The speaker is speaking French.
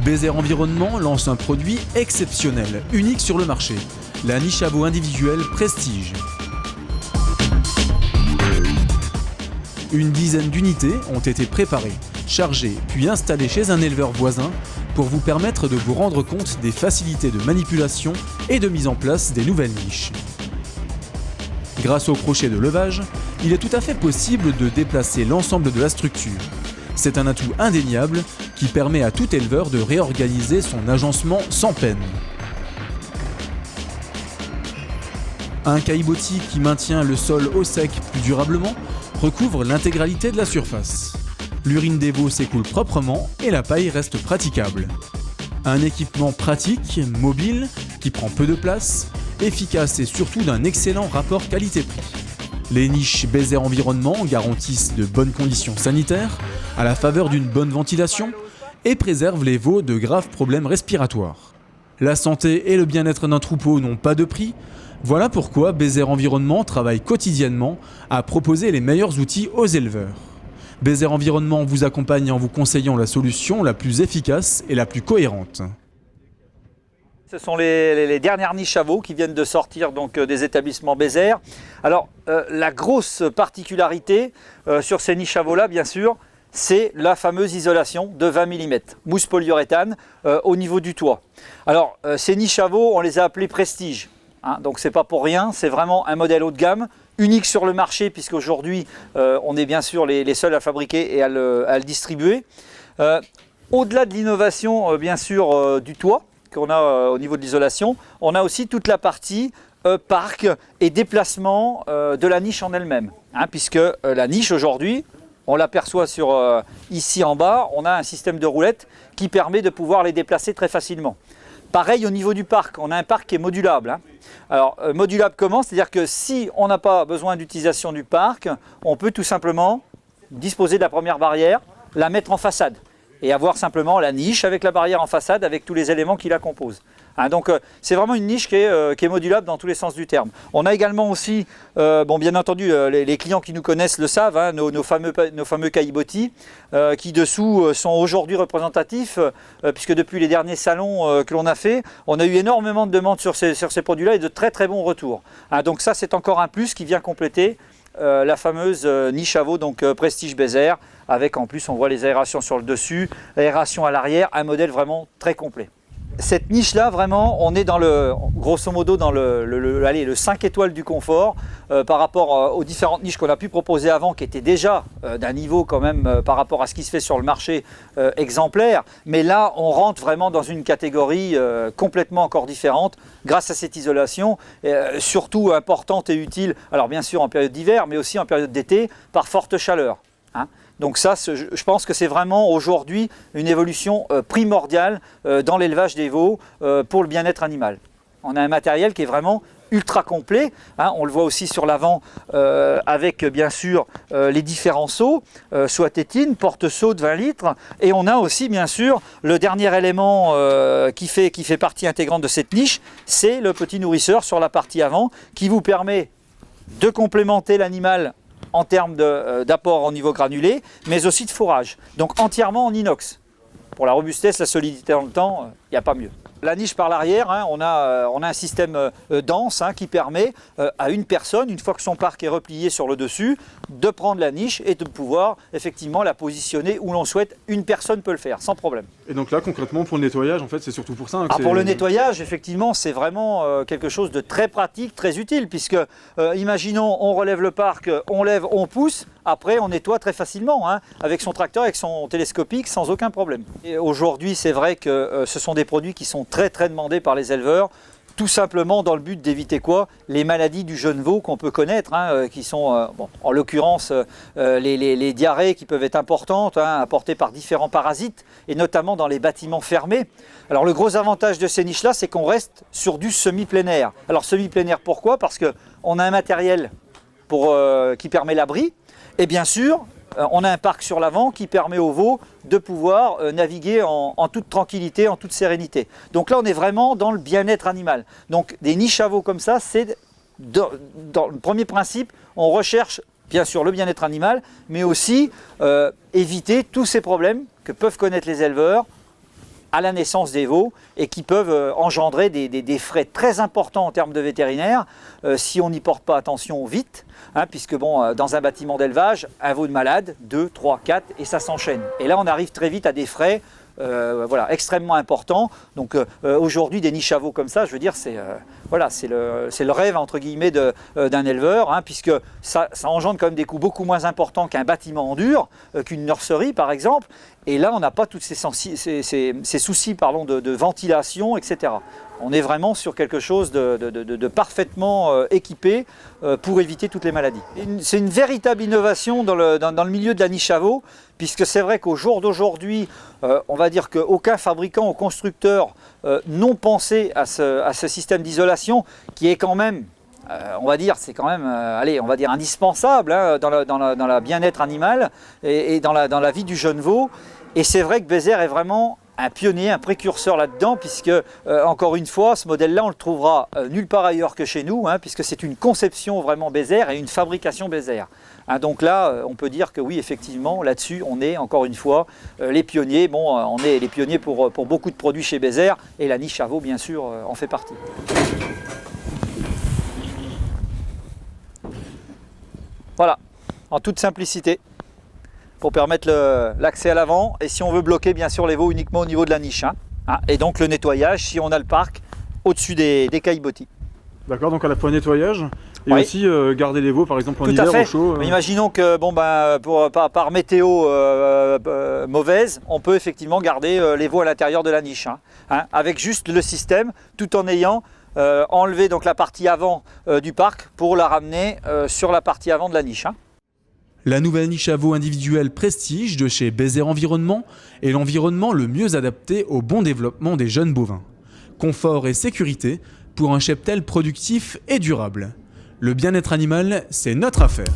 Bézère Environnement lance un produit exceptionnel, unique sur le marché, la niche à veau individuelle Prestige. Une dizaine d'unités ont été préparées, chargées puis installées chez un éleveur voisin pour vous permettre de vous rendre compte des facilités de manipulation et de mise en place des nouvelles niches. Grâce au crochet de levage, il est tout à fait possible de déplacer l'ensemble de la structure. C'est un atout indéniable qui permet à tout éleveur de réorganiser son agencement sans peine. Un caillebotis qui maintient le sol au sec plus durablement recouvre l'intégralité de la surface. L'urine des veaux s'écoule proprement et la paille reste praticable. Un équipement pratique, mobile, qui prend peu de place, efficace et surtout d'un excellent rapport qualité-prix. Les niches Bézère Environnement garantissent de bonnes conditions sanitaires, à la faveur d'une bonne ventilation, et préservent les veaux de graves problèmes respiratoires. La santé et le bien-être d'un troupeau n'ont pas de prix. Voilà pourquoi Bézère Environnement travaille quotidiennement à proposer les meilleurs outils aux éleveurs. Bézère Environnement vous accompagne en vous conseillant la solution la plus efficace et la plus cohérente. Ce sont les dernières niches à veau qui viennent de sortir donc, des établissements Bézère. Alors la grosse particularité sur ces niches à veau là, bien sûr, c'est la fameuse isolation de 20 mm, mousse polyuréthane au niveau du toit. Alors ces niches à veau, on les a appelées Prestige. Hein, donc c'est pas pour rien, c'est vraiment un modèle haut de gamme, unique sur le marché puisqu'aujourd'hui on est bien sûr les seuls à fabriquer et à le distribuer. Au-delà de l'innovation bien sûr du toit qu'on a au niveau de l'isolation, on a aussi toute la partie parc et déplacement de la niche en elle-même. Hein, puisque la niche aujourd'hui, on l'aperçoit sur ici en bas, on a un système de roulettes qui permet de pouvoir les déplacer très facilement. Pareil au niveau du parc, on a un parc qui est modulable. Hein. Alors modulable comment? C'est-à-dire que si on n'a pas besoin d'utilisation du parc, on peut tout simplement disposer de la première barrière, la mettre en façade et avoir simplement la niche avec la barrière en façade avec tous les éléments qui la composent. Hein, donc c'est vraiment une niche qui est modulable dans tous les sens du terme. On a également aussi, bon, bien entendu, les clients qui nous connaissent le savent, hein, nos fameux caillebotis qui dessous sont aujourd'hui représentatifs puisque depuis les derniers salons que l'on a fait, on a eu énormément de demandes sur ces produits-là et de très très bons retours. Hein, donc ça c'est encore un plus qui vient compléter la fameuse niche à veau, donc Prestige Bézère, avec en plus on voit les aérations sur le dessus, aération à l'arrière, un modèle vraiment très complet. Cette niche là vraiment on est dans le grosso modo dans le 5 étoiles du confort par rapport aux différentes niches qu'on a pu proposer avant qui étaient déjà d'un niveau quand même par rapport à ce qui se fait sur le marché exemplaire, mais là on rentre vraiment dans une catégorie complètement encore différente grâce à cette isolation surtout importante et utile, alors bien sûr en période d'hiver mais aussi en période d'été par forte chaleur. Hein. Donc ça, je pense que c'est vraiment aujourd'hui une évolution primordiale dans l'élevage des veaux pour le bien-être animal. On a un matériel qui est vraiment ultra complet, hein, on le voit aussi sur l'avant avec bien sûr les différents seaux, soit tétine, porte-seaux de 20 litres, et on a aussi bien sûr le dernier élément qui fait partie intégrante de cette niche, c'est le petit nourrisseur sur la partie avant qui vous permet de complémenter l'animal en termes d'apport au niveau granulé, mais aussi de fourrage. Donc entièrement en inox. Pour la robustesse, la solidité dans le temps, il n'y a pas mieux. La niche par l'arrière, hein, on a un système dense hein, qui permet à une personne, une fois que son parc est replié sur le dessus, de prendre la niche et de pouvoir effectivement la positionner où l'on souhaite. Une personne peut le faire sans problème. Et donc là concrètement pour le nettoyage en fait c'est surtout pour ça. Hein, que pour le nettoyage effectivement c'est vraiment quelque chose de très pratique, très utile puisque imaginons on relève le parc, on lève, on pousse, après on nettoie très facilement hein, avec son tracteur, avec son télescopique sans aucun problème. Et aujourd'hui c'est vrai que ce sont des produits qui sont très demandés par les éleveurs. Tout simplement dans le but d'éviter quoi? Les maladies du jeune veau qu'on peut connaître, hein, qui sont bon, en l'occurrence les diarrhées qui peuvent être importantes, hein, apportées par différents parasites, et notamment dans les bâtiments fermés. Alors le gros avantage de ces niches-là, c'est qu'on reste sur du semi-plein air. Alors semi-plein air pourquoi? Parce qu'on a un matériel qui permet l'abri, et bien sûr, on a un parc sur l'avant qui permet aux veaux de pouvoir naviguer en toute tranquillité, en toute sérénité. Donc là, on est vraiment dans le bien-être animal. Donc des niches à veaux comme ça, c'est dans le premier principe, on recherche bien sûr le bien-être animal, mais aussi éviter tous ces problèmes que peuvent connaître les éleveurs à la naissance des veaux et qui peuvent engendrer des frais très importants en termes de vétérinaire si on n'y porte pas attention vite, hein, puisque bon, dans un bâtiment d'élevage, un veau de malade, 2, 3, 4 et ça s'enchaîne. Et là on arrive très vite à des frais voilà, extrêmement importants. Donc aujourd'hui des niches à veaux comme ça, je veux dire, c'est voilà, c'est le rêve entre guillemets d'un éleveur, hein, puisque ça engendre quand même des coûts beaucoup moins importants qu'un bâtiment en dur, qu'une nurserie par exemple. Et là, on n'a pas tous ces soucis pardon, de ventilation, etc. On est vraiment sur quelque chose de parfaitement équipé pour éviter toutes les maladies. C'est une véritable innovation dans le milieu de la niche à veau, puisque c'est vrai qu'au jour d'aujourd'hui, on va dire qu'aucun fabricant ou constructeur n'ont pensé à ce système d'isolation qui est quand même, on va dire, c'est quand même, allez, on va dire indispensable, hein, dans la bien-être animal et dans la vie du jeune veau. Et c'est vrai que Bézère est vraiment un pionnier, un précurseur là-dedans, puisque, encore une fois, ce modèle-là, on le trouvera nulle part ailleurs que chez nous, hein, puisque c'est une conception vraiment Bézère et une fabrication Bézère. Hein, donc là, on peut dire que oui, effectivement, là-dessus, on est, encore une fois, les pionniers. Bon, on est les pionniers pour beaucoup de produits chez Bézère, et la niche à veau, bien sûr, en fait partie. Voilà, en toute simplicité, pour permettre l'accès à l'avant, et si on veut bloquer bien sûr les veaux uniquement au niveau de la niche, hein, et donc le nettoyage si on a le parc au-dessus des caillebotis. D'accord, donc à la fois nettoyage et oui. aussi garder les veaux par exemple en Tout hiver à fait. au chaud. Mais imaginons que bon, ben, par météo mauvaise, on peut effectivement garder les veaux à l'intérieur de la niche, hein, avec juste le système, tout en ayant enlevé donc la partie avant du parc pour la ramener sur la partie avant de la niche. Hein. La nouvelle niche à veau individuelle Prestige de chez Bézère Environnement est l'environnement le mieux adapté au bon développement des jeunes bovins. Confort et sécurité pour un cheptel productif et durable. Le bien-être animal, c'est notre affaire.